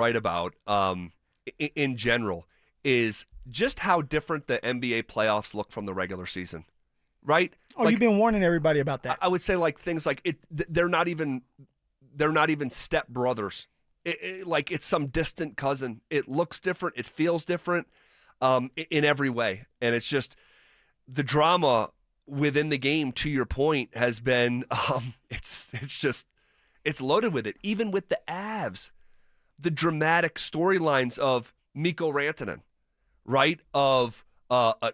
right about in general is just how different the NBA playoffs look from the regular season, right? Oh, you've been warning everybody about that. I would say like things like they're not even step brothers. Like it's some distant cousin. It looks different. It feels different in every way, and it's just the drama within the game. To your point, has been it's loaded with it. Even with the Avs, the dramatic storylines of Mikko Rantanen, right? Of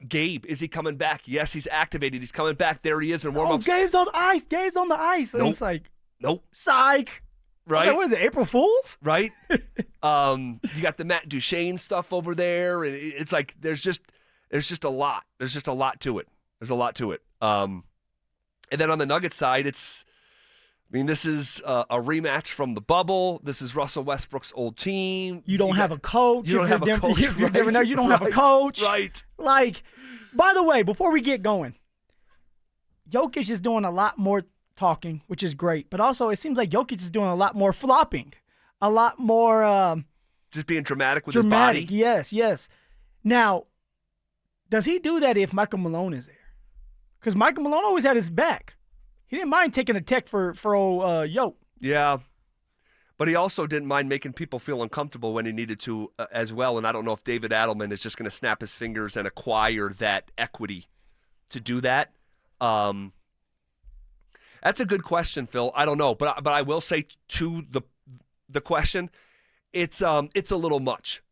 Gabe, is he coming back? Yes, he's activated. He's coming back. There he is in warm-ups. Oh, Gabe's on ice. Gabe's on the ice. And it's like, nope. Psych. Right? Okay, what is it, April Fools? Right? You got the Matt Duchene stuff over there. And it's like there's just a lot. There's just a lot to it. There's a lot to it. And then on the Nuggets side, this is a rematch from the bubble. This is Russell Westbrook's old team. You don't have a coach. You don't have a coach. You don't have a coach. Right. Like, by the way, before we get going, Jokic is doing a lot more talking, which is great. But also, it seems like Jokic is doing a lot more flopping. A lot more... just being dramatic with his body. Yes. Now, does he do that if Michael Malone is there? Because Michael Malone always had his back. He didn't mind taking a tech for old Yoke. Yeah. But he also didn't mind making people feel uncomfortable when he needed to as well. And I don't know if David Adelman is just going to snap his fingers and acquire that equity to do that. That's a good question, Phil. I don't know. But I will say to the question, it's a little much.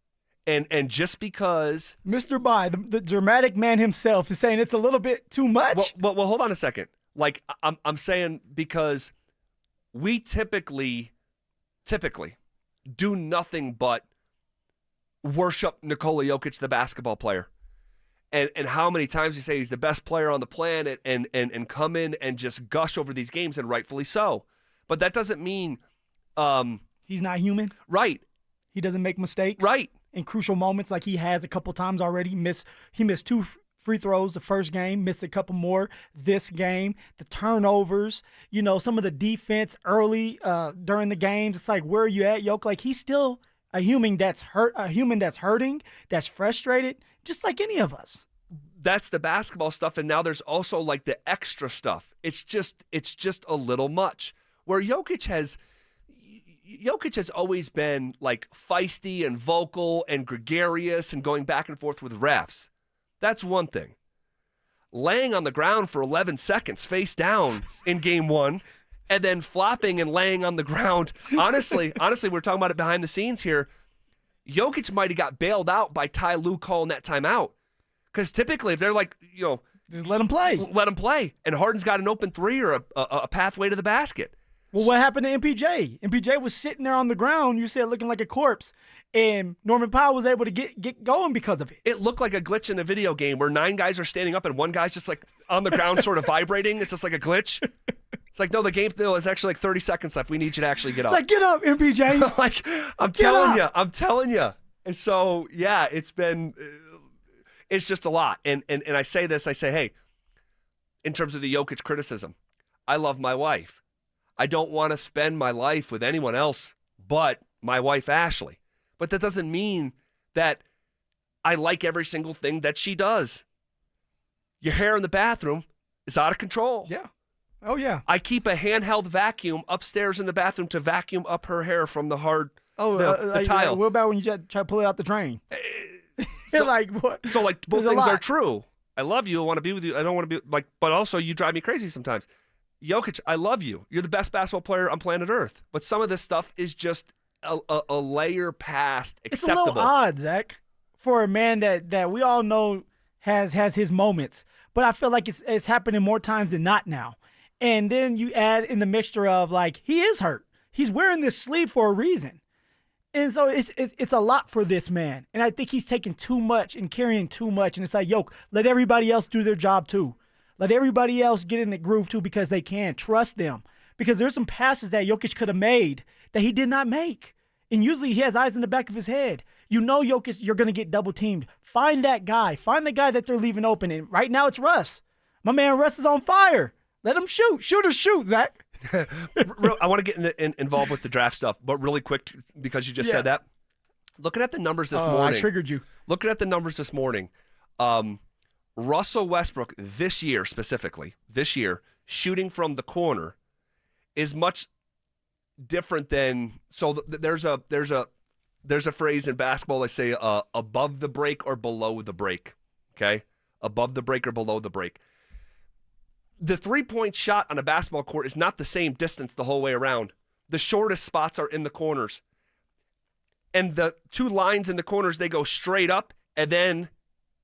And just because Mr. Bye, the dramatic man himself, is saying it's a little bit too much. Well, hold on a second. Like I'm saying, because we typically do nothing but worship Nikola Jokic, the basketball player, and how many times we say he's the best player on the planet, and come in and just gush over these games, and rightfully so. But that doesn't mean he's not human, right? He doesn't make mistakes, right? In crucial moments, like he has a couple times already. He missed 2 free throws the first game, missed a couple more this game. The turnovers, some of the defense early during the games. It's like, where are you at, Yoke? Like, he's still a human that's hurting, that's frustrated, just like any of us. That's the basketball stuff, and now there's also like the extra stuff. It's just a little much. Where Jokic has always been like feisty and vocal and gregarious and going back and forth with refs. That's one thing. Laying on the ground for 11 seconds face down in game 1 and then flopping and laying on the ground. Honestly, we're talking about it behind the scenes here. Jokic might have got bailed out by Ty Lue calling that timeout. Because typically if they're like, just let him play. Let him play. And Harden's got an open 3 or a pathway to the basket. Well, what happened to MPJ? MPJ was sitting there on the ground, you said, looking like a corpse, and Norman Powell was able to get going because of it. It looked like a glitch in a video game where 9 guys are standing up and one guy's just like on the ground sort of vibrating. It's just like a glitch. It's like, no, the game it's actually like 30 seconds left. We need you to actually get up. Like, get up, MPJ. Like, I'm telling you. And so, yeah, it's just a lot. And I say this, hey, in terms of the Jokic criticism, I love my wife. I don't want to spend my life with anyone else but my wife, Ashley. But that doesn't mean that I like every single thing that she does. Your hair in the bathroom is out of control. Yeah. Oh, yeah. I keep a handheld vacuum upstairs in the bathroom to vacuum up her hair from the the tile. What about when you try to pull it out the drain? So, like, what? So, like, both things are true. I love you. I want to be with you. I don't want to be, like, but also you drive me crazy sometimes. Jokic, I love you. You're the best basketball player on planet Earth. But some of this stuff is just a layer past acceptable. It's a little odd, Zach, for a man that we all know has his moments. But I feel like it's happening more times than not now. And then you add in the mixture of, like, he is hurt. He's wearing this sleeve for a reason. And so it's a lot for this man. And I think he's taking too much and carrying too much. And it's like, Yoke, let everybody else do their job too. Let everybody else get in the groove too because they can. Trust them. Because there's some passes that Jokic could have made that he did not make. And usually he has eyes in the back of his head. You know, Jokic, you're going to get double teamed. Find that guy. Find the guy that they're leaving open. And right now it's Russ. My man Russ is on fire. Let him shoot. Shoot or shoot, Zach. I want to get involved with the draft stuff, but really quick because you just said that. Looking at the numbers this I morning. triggered you. Looking at the numbers this morning, Russell Westbrook this year, shooting from the corner is much different than. So there's a phrase in basketball. They say above the break or below the break. Okay, above the break or below the break. The 3-point shot on a basketball court is not the same distance the whole way around. The shortest spots are in the corners. And the two lines in the corners, they go straight up, and then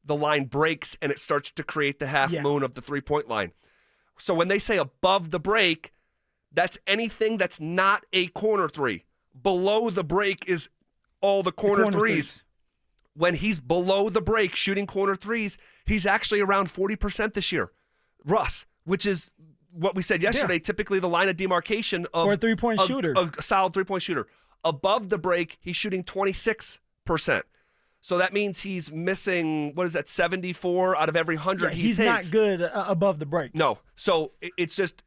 the line breaks, and it starts to create the half moon of the 3-point line. So when they say above the break, that's anything that's not a corner three. Below the break is all the corner threes. When he's below the break shooting corner threes, he's actually around 40% this year. Russ, which is what we said yesterday, typically the line of demarcation of for a 3-point shooter. A solid 3-point shooter. Above the break, he's shooting 26%. So that means he's missing, 74 out of every 100 he takes. He's not good above the break. No. So it's just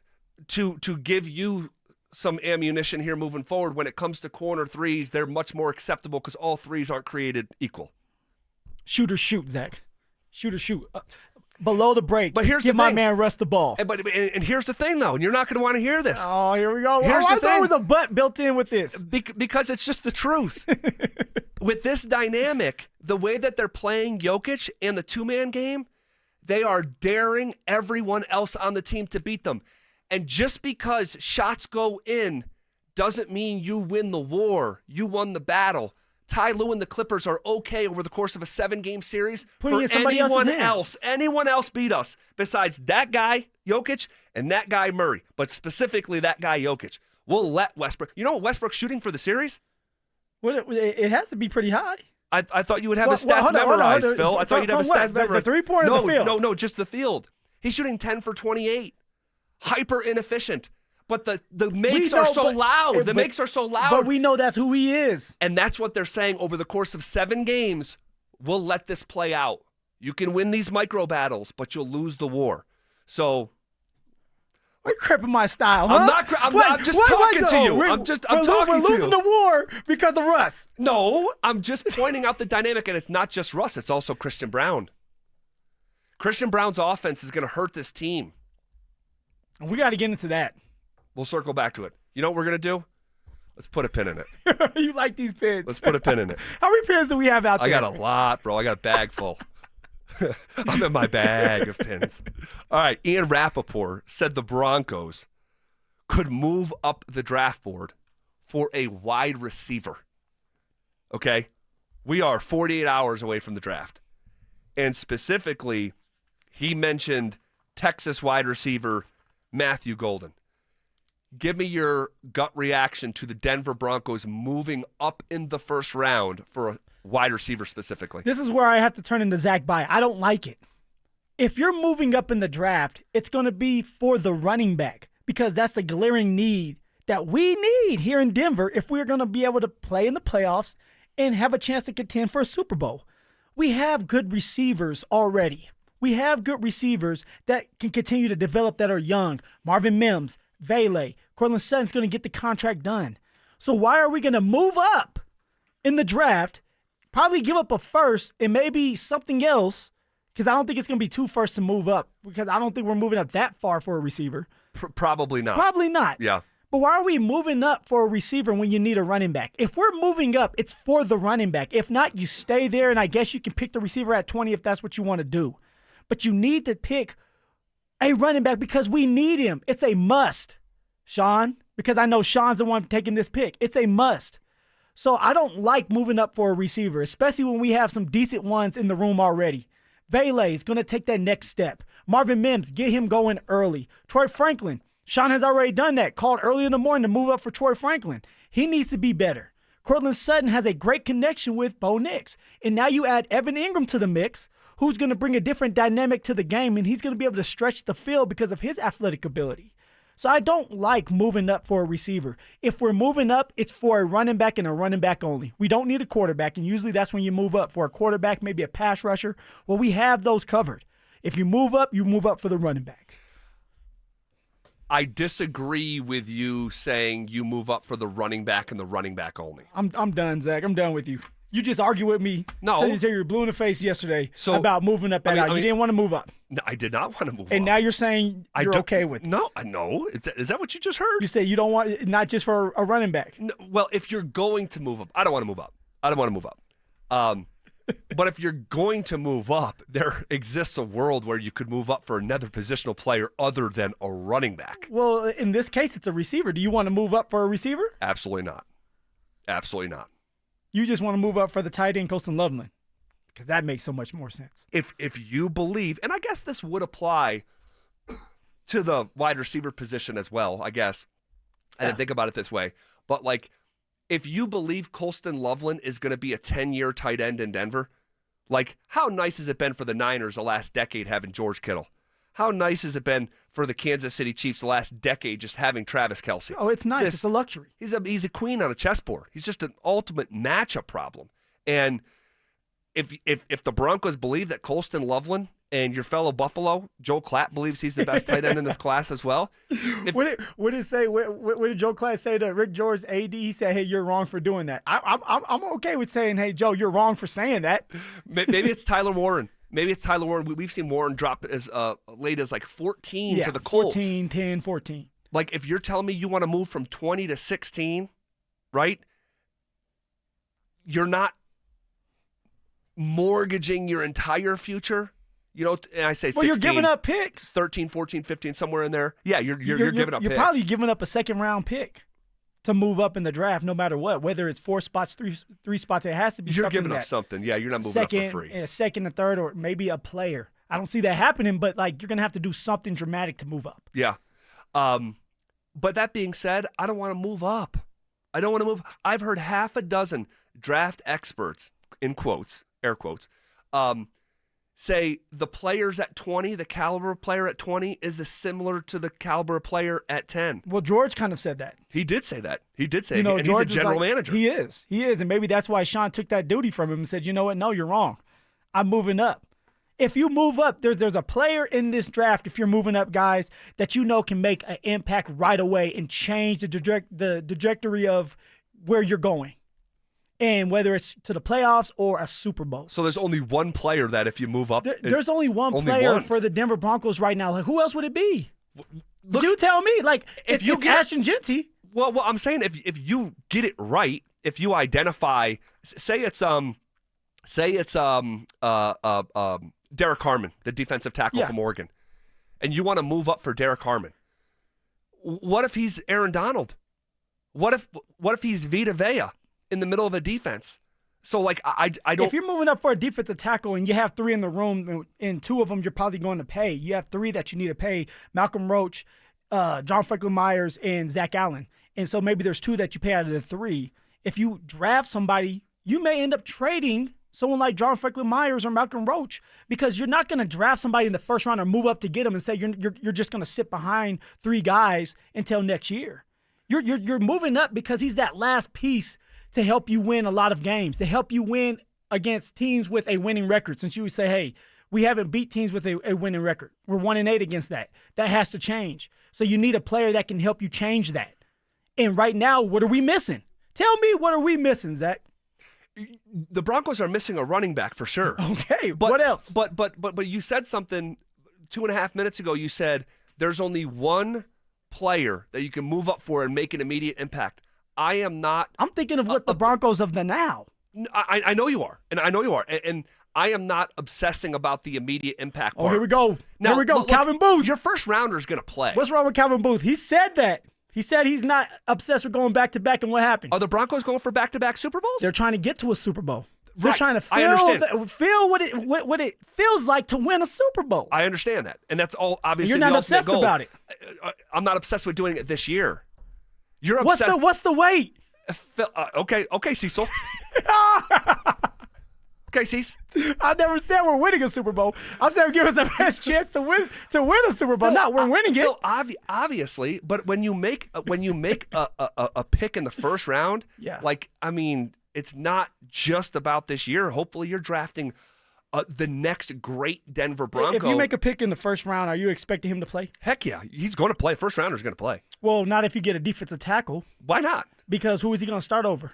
to give you some ammunition here moving forward. When it comes to corner threes, they're much more acceptable because all threes aren't created equal. Shoot or shoot, Zach. Shoot or shoot. Below the break. But here's give the my thing. man Russ the ball. And here's the thing, though, and you're not going to want to hear this. Oh, here we go. Here's the thing. There's always a but built in with this. Because it's just the truth. With this dynamic, the way that they're playing Jokic and the two-man game, they are daring everyone else on the team to beat them. And just because shots go in doesn't mean you win the war. You won the battle. Ty Lue and the Clippers are okay over the course of a 7-game series Putting for anyone else beat us besides that guy, Jokic, and that guy, Murray, but specifically that guy, Jokic. We'll let Westbrook. You know what Westbrook's shooting for the series? Well, it has to be pretty high. I thought you would have his stats memorized, Phil. I thought you'd have his stats memorized. The 3-point or the field? No, just the field. He's shooting 10 for 28. Hyper inefficient. But the makes are so loud. The makes are so loud. But we know that's who he is. And that's what they're saying over the course of 7 games. We'll let this play out. You can win these micro battles, but you'll lose the war. So we're cripping my style, huh? I'm just talking to you. I'm talking to you. We're losing the war because of Russ. No, I'm just pointing out the dynamic, and it's not just Russ. It's also Christian Brown. Christian Brown's offense is going to hurt this team. We got to get into that. We'll circle back to it. You know what we're going to do? Let's put a pin in it. You like these pins. Let's put a pin in it. How many pins do we have out there? I got a lot, bro. I got a bag full. I'm in my bag of pins. All right, Ian Rappaport said the Broncos could move up the draft board for a wide receiver. Okay? We are 48 hours away from the draft. And specifically, he mentioned Texas wide receiver Matthew Golden. Give me your gut reaction to the Denver Broncos moving up in the first round for a wide receiver specifically. This is where I have to turn into Zach Bye. I don't like it. If you're moving up in the draft, it's going to be for the running back because that's a glaring need that we need here in Denver if we're going to be able to play in the playoffs and have a chance to contend for a Super Bowl. We have good receivers already. We have good receivers that can continue to develop that are young. Marvin Mims, Vele, Cortland Sutton's going to get the contract done. So why are we going to move up in the draft, probably give up a first and maybe something else, because I don't think it's going to be 2 firsts to move up, because I don't think we're moving up that far for a receiver. Probably not. Probably not. Yeah. But why are we moving up for a receiver when you need a running back? If we're moving up, it's for the running back. If not, you stay there, and I guess you can pick the receiver at 20 if that's what you want to do. But you need to pick a running back because we need him. It's a must, Sean, because I know Sean's the one taking this pick. It's a must. So I don't like moving up for a receiver, especially when we have some decent ones in the room already. Vele is going to take that next step. Marvin Mims, get him going early. Troy Franklin, Sean has already done that, called early in the morning to move up for Troy Franklin. He needs to be better. Cortland Sutton has a great connection with Bo Nix. And now you add Evan Ingram to the mix, who's going to bring a different dynamic to the game, and he's going to be able to stretch the field because of his athletic ability. So I don't like moving up for a receiver. If we're moving up, it's for a running back and a running back only. We don't need a quarterback, and usually that's when you move up. For a quarterback, maybe a pass rusher. Well, we have those covered. If you move up for the running back. I disagree with you saying you move up for the running back and the running back only. I'm done, Zach. I'm done with you. You just argued with me. No. You were blue in the face yesterday about moving up and out. You didn't want to move up. No, I did not want to move up. And now you're saying you're okay with it. No, I know. Is that what you just heard? You say you don't want, not just for a running back. No, well, if you're going to move up, I don't want to move up. I don't want to move up. But if you're going to move up, there exists a world where you could move up for another positional player other than a running back. Well, in this case, it's a receiver. Do you want to move up for a receiver? Absolutely not. Absolutely not. You just want to move up for the tight end, Colston Loveland, because that makes so much more sense. If you believe, and I guess this would apply to the wide receiver position as well, I guess. I didn't think about it this way. But, like, if you believe Colston Loveland is going to be a 10-year tight end in Denver, like, how nice has it been for the Niners the last decade having George Kittle? How nice has it been for the Kansas City Chiefs the last decade just having Travis Kelce? Oh, it's nice. It's a luxury. He's a queen on a chessboard. He's just an ultimate matchup problem. And if the Broncos believe that Colston Loveland and your fellow Buffalo, Joe Klatt, believes he's the best tight end in this class as well. What did Joe Klatt say to Rick George AD? He said, "Hey, you're wrong for doing that." I'm okay with saying, "Hey, Joe, you're wrong for saying that." Maybe it's Tyler Warren. We've seen Warren drop as late as like 14 to the Colts. 14, 10, 14. Like, if you're telling me you want to move from 20 to 16, right? You're not mortgaging your entire future. You know, and I say 16. Well, you're giving up picks. 13, 14, 15, somewhere in there. Yeah, you're giving up picks. You're probably giving up a second-round pick to move up in the draft no matter what. Whether it's 4 spots, three spots, it has to be You're something giving up something. Yeah, you're not moving up for free. A second, a third, or maybe a player. I don't see that happening, but, like, you're going to have to do something dramatic to move up. Yeah. But that being said, I don't want to move up. I don't want to move. I've heard half a dozen draft experts, in quotes, air quotes, say the players at 20, the caliber of player at 20 is similar to the caliber of player at 10. Well, George kind of said that. He did say that. He did say it. And George he's a general manager. He is. And maybe that's why Sean took that duty from him and said, you know what? No, you're wrong. I'm moving up. If you move up, there's a player in this draft, if you're moving up, guys, that you know can make an impact right away and change the trajectory of where you're going. And whether it's to the playoffs or a Super Bowl. So there's only one player that if you move up. There's only one player for the Denver Broncos right now. Like, who else would it be? Look, you tell me. Like, if it's Ashton Genty. Well, I'm saying if you get it right, if you identify, say it's Derek Harmon, the defensive tackle from Oregon, and you want to move up for Derek Harmon. What if he's Aaron Donald? What if he's Vita Vea in the middle of a defense? So, like, I don't. If you're moving up for a defensive tackle and you have 3 in the room and 2 of them you're probably going to pay, you have 3 that you need to pay: Malcolm Roach, John Franklin Myers, and Zach Allen. And so maybe there's 2 that you pay out of the 3. If you draft somebody, you may end up trading someone like John Franklin Myers or Malcolm Roach, because you're not going to draft somebody in the first round or move up to get them and say you're just going to sit behind 3 guys until next year. You're moving up because he's that last piece to help you win a lot of games, to help you win against teams with a winning record. Since you would say, hey, we haven't beat teams with a winning record. We're 1-8 against that. That has to change. So you need a player that can help you change that. And right now, what are we missing? Tell me, what are we missing, Zach? The Broncos are missing a running back for sure. Okay, but what else? But you said something 2.5 minutes ago. You said there's only one player that you can move up for and make an immediate impact. I'm thinking of what the Broncos of the now. I know you are, and I know you are, and I am not obsessing about the immediate impact part. Oh, here we go. Here we go. Look, Calvin Booth. Your first rounder is going to play. What's wrong with Calvin Booth? He said that. He said he's not obsessed with going back-to-back, and what happened? Are the Broncos going for back-to-back Super Bowls? They're trying to get to a Super Bowl. They're trying to feel what it feels like to win a Super Bowl. I understand that, and that's all obviously You're not obsessed goal. About it. I'm not obsessed with doing it this year. You're obsessed. What's the wait? Okay, Cecil. Okay, Cease. I never said we're winning a Super Bowl. I'm saying give us the best chance to win a Super Bowl. Not we're winning it. Obviously, but when you make a pick in the first round, like, I mean, it's not just about this year. Hopefully, you're drafting the next great Denver Bronco. If you make a pick in the first round, are you expecting him to play? Heck yeah, he's going to play. First rounder's going to play. Well, not if you get a defensive tackle. Why not? Because who is he going to start over?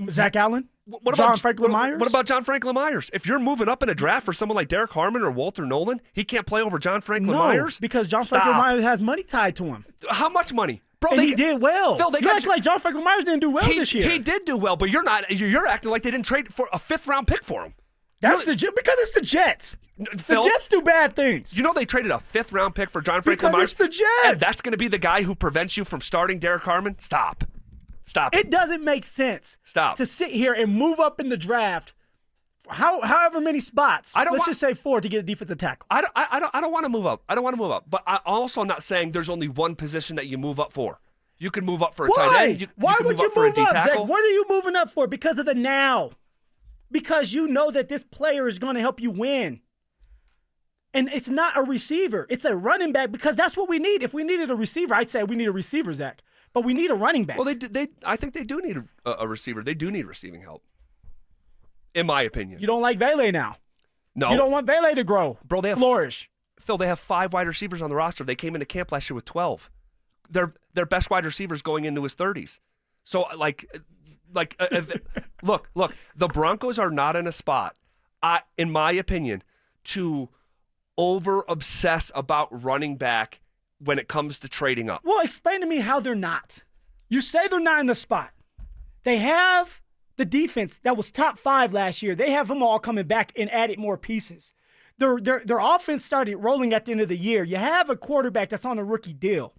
Zach Allen? What John about Franklin Myers? What about John Franklin Myers? If you're moving up in a draft for someone like Derek Harmon or Walter Nolan, he can't play over John Franklin Myers? Because John Stop. Franklin Myers has money tied to him. How much money? Bro, And he did well. Phil, You act like John Franklin Myers didn't do well this year. He did do well, but you're acting like they didn't trade for a 5th-round pick for him. That's because it's the Jets. Phil, the Jets do bad things. You know they traded a 5th-round pick for John Franklin Because Myers? it's the Jets. And that's going to be the guy who prevents you from starting Derek Harmon? Stop. It doesn't make sense to sit here and move up in the draft however many spots. Let's just say 4 to get a defensive tackle. I don't want to move up. I don't want to move up. But I'm also not saying there's only one position that you move up for. You can move up for a tight end. Why would you move up for a D tackle. Zach? What are you moving up for? Because of the now. Because you know that this player is going to help you win. And it's not a receiver. It's a running back because that's what we need. If we needed a receiver, I'd say we need a receiver, Zach. But we need a running back. Well, I think they do need a receiver. They do need receiving help, in my opinion. You don't like Vele now. No. You don't want Vele to grow, Bro, they have flourish. Phil, they have 5 wide receivers on the roster. They came into camp last year with 12. Their best wide receivers going into his 30s. So, look, the Broncos are not in a spot, in my opinion, to over-obsess about running back when it comes to trading up. Well, explain to me how they're not. You say they're not in the spot. They have the defense that was top 5 last year. They have them all coming back and added more pieces. Their offense started rolling at the end of the year. You have a quarterback that's on a rookie deal.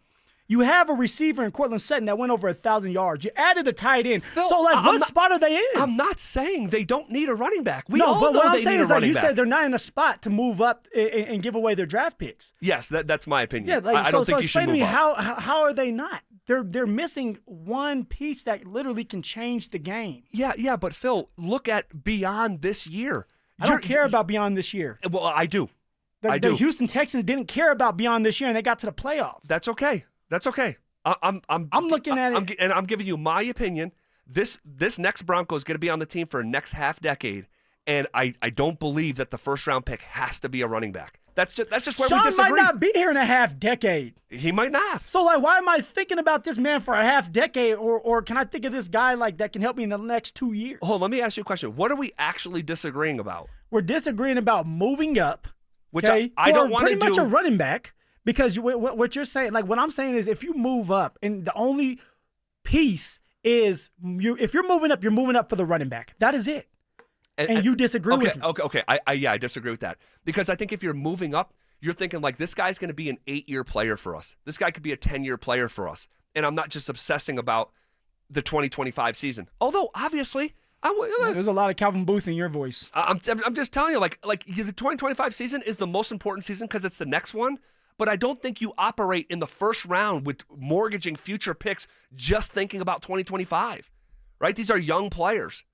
You have a receiver in Cortland Sutton that went over 1,000 yards. You added a tight end. Phil, so, what spot are they in? I'm not saying they don't need a running back. We no, all but know what I'm they saying need is a running you back. said they're not in a spot to move up and give away their draft picks. Yes, that's my opinion. Yeah, I don't think you should explain move to me up. how are they not? They're missing one piece that literally can change the game. Yeah, but Phil, look at beyond this year. I don't care about beyond this year. Well, I do. The Houston Texans didn't care about beyond this year, and they got to the playoffs. That's okay. I'm looking at it, and I'm giving you my opinion. This next Bronco is going to be on the team for the next half decade, and I don't believe that the 1st-round pick has to be a running back. That's just where we disagree. Sean might not be here in a half decade. He might not. So, why am I thinking about this man for a half decade, or can I think of this guy that can help me in the next 2 years? Hold on, let me ask you a question. What are we actually disagreeing about? We're disagreeing about moving up, which okay, I don't want to do. Pretty much a running back. Because what you're saying, what I'm saying is if you move up, and the only piece is if you're moving up for the running back. That is it. And you disagree with me. Okay. I disagree with that. Because I think if you're moving up, you're thinking this guy's going to be an 8-year player for us. This guy could be a 10-year player for us. And I'm not just obsessing about the 2025 season. Although, obviously, there's a lot of Calvin Booth in your voice. I'm just telling you, the 2025 season is the most important season because it's the next one. But I don't think you operate in the 1st round with mortgaging future picks just thinking about 2025, right? These are young players.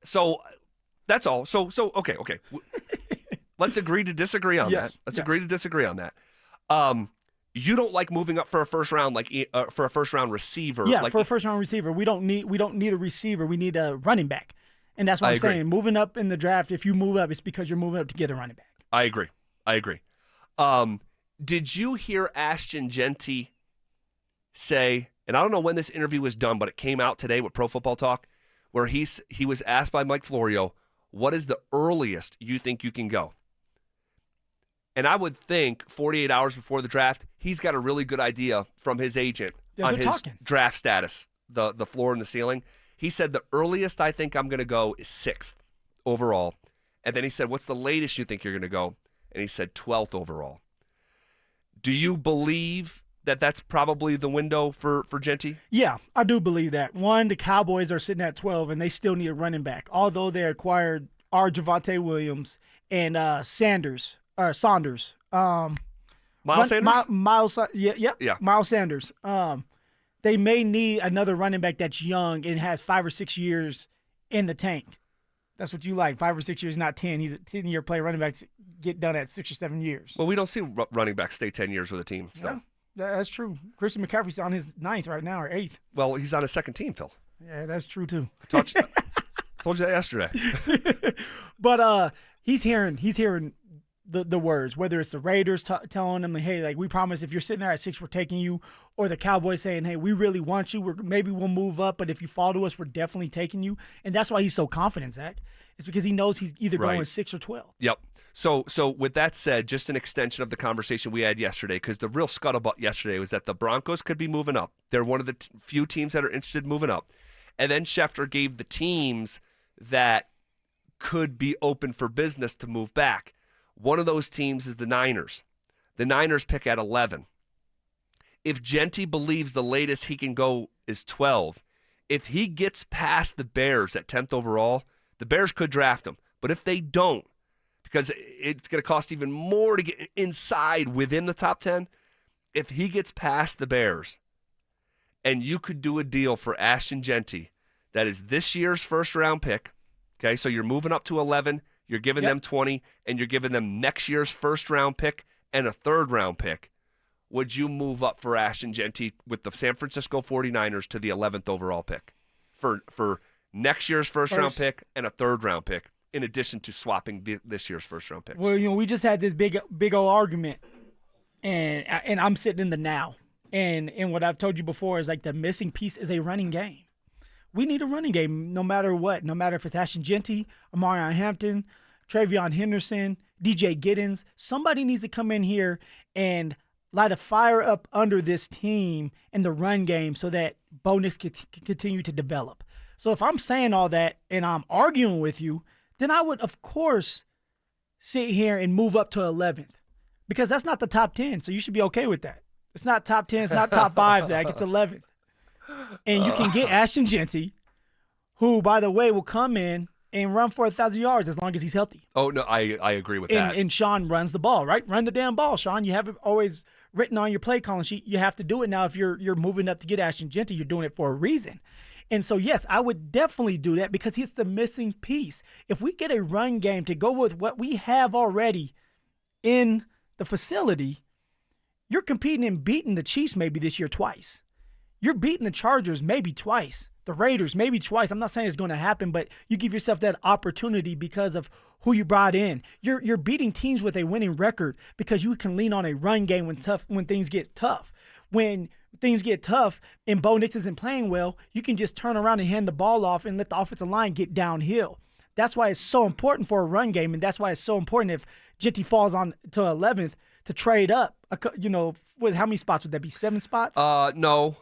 So that's all. So okay. Let's agree to disagree on that. Let's agree to disagree on that. You don't like moving up for a 1st round, for a 1st-round receiver. Yeah, for a 1st-round receiver. We don't need a receiver. We need a running back. And that's what I'm saying. Moving up in the draft, if you move up, it's because you're moving up to get a running back. I agree. Did you hear Ashton Genty say, and I don't know when this interview was done, but it came out today with Pro Football Talk, where he was asked by Mike Florio, what is the earliest you think you can go? And I would think 48 hours before the draft, he's got a really good idea from his agent on his draft status, the floor and the ceiling. He said the earliest I think I'm going to go is 6th overall. And then he said, what's the latest you think you're going to go? And he said 12th overall. Do you believe that that's probably the window for Genty? Yeah, I do believe that. One, the Cowboys are sitting at 12, and they still need a running back. Although they acquired Javonte Williams and Saunders. Miles Sanders? Miles Sanders. They may need another running back that's young and has 5 or 6 years in the tank. That's what you like, 5 or 6 years, not 10. He's a 10-year player. Running backs get done at 6 or 7 years. Well, we don't see running backs stay 10 years with a team. So. Yeah, that's true. Christian McCaffrey's on his 9th right now, or 8th. Well, he's on his 2nd team, Phil. Yeah, that's true, too. Told you that yesterday. But he's hearing the words, whether it's the Raiders telling them, hey, like, we promise if you're sitting there at 6, we're taking you, or the Cowboys saying, hey, we really want you. Maybe we'll move up, but if you fall to us, we're definitely taking you. And that's why he's so confident, Zach. It's because he knows he's either going 6 or 12. Yep. So with that said, just an extension of the conversation we had yesterday, because the real scuttlebutt yesterday was that the Broncos could be moving up. They're one of the few teams that are interested in moving up. And then Schefter gave the teams that could be open for business to move back. One of those teams is the Niners. The Niners pick at 11. If Genty believes the latest he can go is 12, if he gets past the Bears at 10th overall, the Bears could draft him. But if they don't, because it's going to cost even more to get inside within the top 10, if he gets past the Bears, and you could do a deal for Ashton Genty that is this year's first-round pick, okay, so you're moving up to 11, you're giving them 20, and you're giving them next year's first-round pick and a third-round pick. Would you move up for Ashton Genty with the San Francisco 49ers to the 11th overall pick for next year's first-round pick and a third-round pick, in addition to swapping this year's first-round picks? Well, we just had this big old argument, and I'm sitting in the now. And what I've told you before is, like, the missing piece is a running game. We need a running game no matter what. No matter if it's Ashton Genty, Amarion Hampton, Travion Henderson, DJ Giddens. Somebody needs to come in here and light a fire up under this team in the run game so that Bo Nix can continue to develop. So if I'm saying all that and I'm arguing with you, then I would, of course, sit here and move up to 11th, because that's not the top 10, so you should be okay with that. It's not top 10, it's not top 5, Zach. It's 11th. And you can get Ashton Genty, who, by the way, will come in and run for 1,000 yards as long as he's healthy. Oh, no, I agree with that. And Sean runs the ball, right? Run the damn ball, Sean. You have it always written on your play calling sheet. You have to do it now. If you're moving up to get Ashton Genty, you're doing it for a reason. And so, yes, I would definitely do that because he's the missing piece. If we get a run game to go with what we have already in the facility, you're competing and beating the Chiefs maybe this year twice. You're beating the Chargers maybe twice. The Raiders maybe twice. I'm not saying it's going to happen, but you give yourself that opportunity because of who you brought in. You're beating teams with a winning record because you can lean on a run game when things get tough. When things get tough and Bo Nix isn't playing well, you can just turn around and hand the ball off and let the offensive line get downhill. That's why it's so important for a run game, and that's why it's so important if Genty falls on to 11th to trade up. How many spots would that be? 7 spots? No.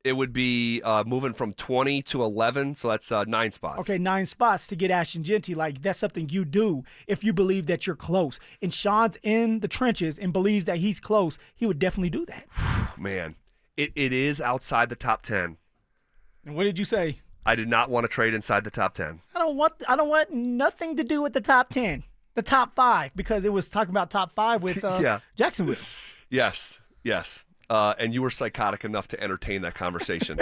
It would be moving from 20 to 11, so that's 9 spots. Okay, 9 spots to get Ashton Genty. Like, that's something you do if you believe that you're close. And Sean's in the trenches and believes that he's close. He would definitely do that. Man, it is outside the top 10. And what did you say? I did not want to trade inside the top 10. I don't want nothing to do with the top 10. The top 5, because it was talking about top 5 with Jacksonville. Yes. And you were psychotic enough to entertain that conversation.